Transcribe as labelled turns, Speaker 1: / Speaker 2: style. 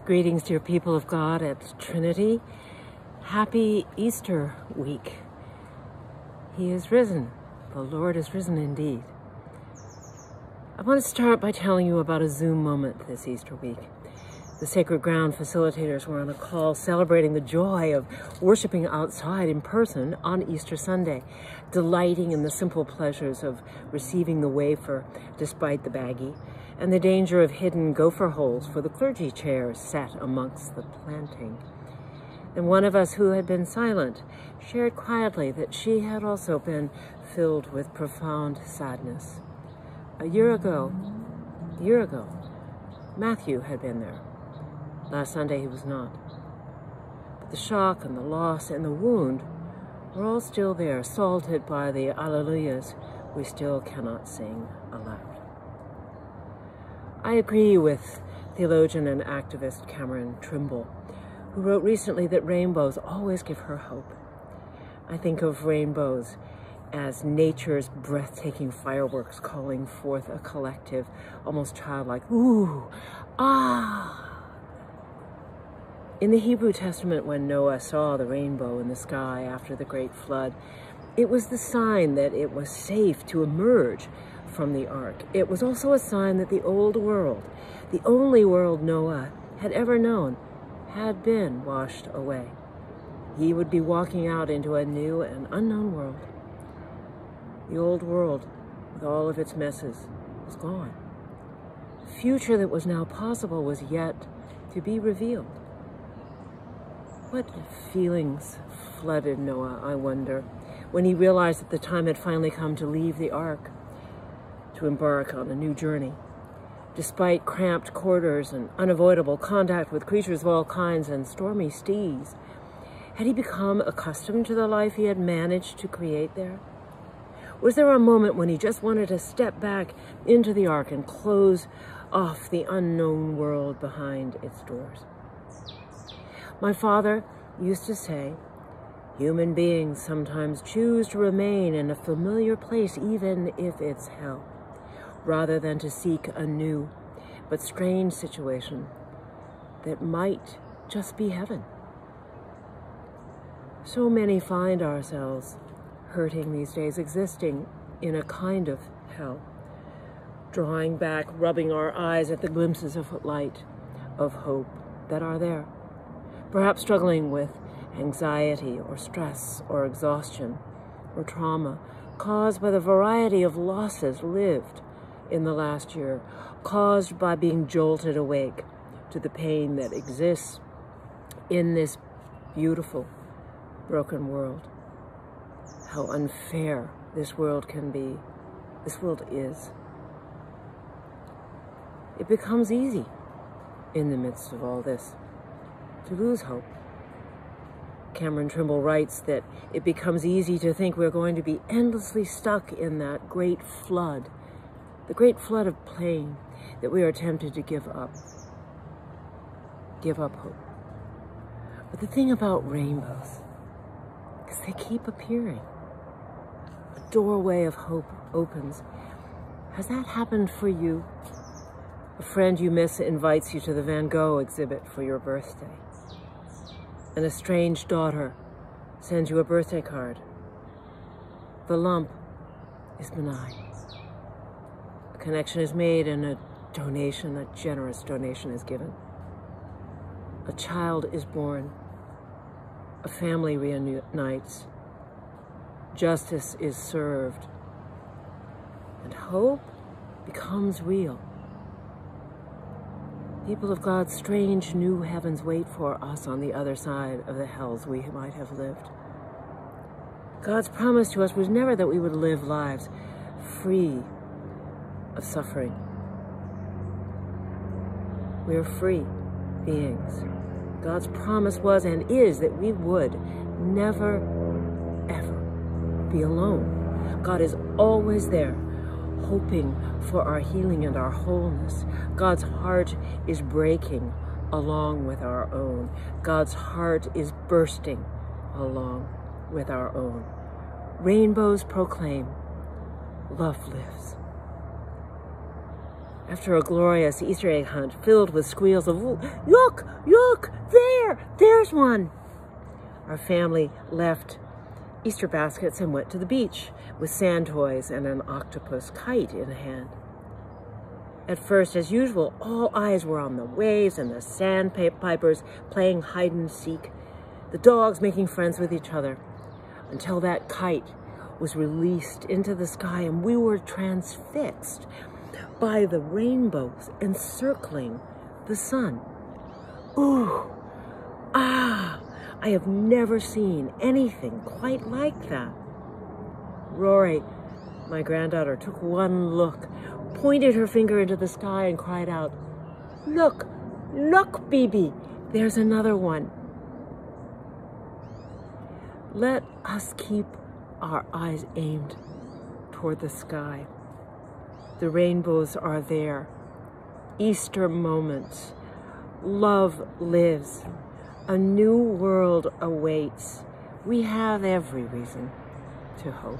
Speaker 1: Greetings, dear people of God at Trinity. Happy Easter week. He is risen. The Lord is risen indeed. I want to start by telling you about a Zoom moment this Easter week. The Sacred Ground facilitators were on a call celebrating the joy of worshiping outside in person on Easter Sunday, delighting in the simple pleasures of receiving the wafer despite the baggie, and the danger of hidden gopher holes for the clergy chairs set amongst the planting. And one of us who had been silent shared quietly that she had also been filled with profound sadness. A year ago, Matthew had been there. Last Sunday he was not. But the shock and the loss and the wound were all still there, salted by the Alleluias we still cannot sing aloud. I agree with theologian and activist Cameron Trimble, who wrote recently that rainbows always give her hope. I think of rainbows as nature's breathtaking fireworks calling forth a collective, almost childlike, ooh, ah. In the Hebrew Testament, when Noah saw the rainbow in the sky after the great flood, it was the sign that it was safe to emerge from the ark. It was also a sign that the old world, the only world Noah had ever known, had been washed away. He would be walking out into a new and unknown world. The old world, with all of its messes, was gone. The future that was now possible was yet to be revealed. What feelings flooded Noah, I wonder, when he realized that the time had finally come to leave the ark, to embark on a new journey. Despite cramped quarters and unavoidable contact with creatures of all kinds and stormy seas, had he become accustomed to the life he had managed to create there? Was there a moment when he just wanted to step back into the ark and close off the unknown world behind its doors? My father used to say, human beings sometimes choose to remain in a familiar place even if it's hell, rather than to seek a new but strange situation that might just be heaven. So many find ourselves hurting these days, existing in a kind of hell, drawing back, rubbing our eyes at the glimpses of light, of hope that are there, perhaps struggling with anxiety or stress or exhaustion or trauma caused by the variety of losses lived in the last year, caused by being jolted awake to the pain that exists in this beautiful, broken world. How unfair this world can be, this world is. It becomes easy in the midst of all this to lose hope. Cameron Trimble writes that it becomes easy to think we're going to be endlessly stuck in that great flood, the great flood of pain, that we are tempted to give up hope. But the thing about rainbows is they keep appearing. A doorway of hope opens. Has that happened for you? A friend you miss invites you to the Van Gogh exhibit for your birthday. An estranged daughter sends you a birthday card. The lump is benign. A connection is made and a generous donation is given. A child is born. A family reunites. Justice is served. And hope becomes real. People of God, strange new heavens wait for us on the other side of the hells we might have lived. God's promise to us was never that we would live lives free of suffering. We are free beings. God's promise was and is that we would never, ever be alone. God is always there, hoping for our healing and our wholeness. God's heart is breaking along with our own. God's heart is bursting along with our own. Rainbows proclaim, love lives. after a glorious Easter egg hunt filled with squeals of, "Look, look, there's one." Our family left Easter baskets and went to the beach with sand toys and an octopus kite in hand. At first, as usual, all eyes were on the waves and the sandpipers playing hide and seek, the dogs making friends with each other, until that kite was released into the sky and we were transfixed by the rainbows encircling the sun. Ooh, ah, I have never seen anything quite like that. Rory, my granddaughter, took one look, pointed her finger into the sky and cried out, "Look, look, Bibi, there's another one." Let us keep our eyes aimed toward the sky. The rainbows are there. Easter moments. Love lives. A new world awaits. We have every reason to hope.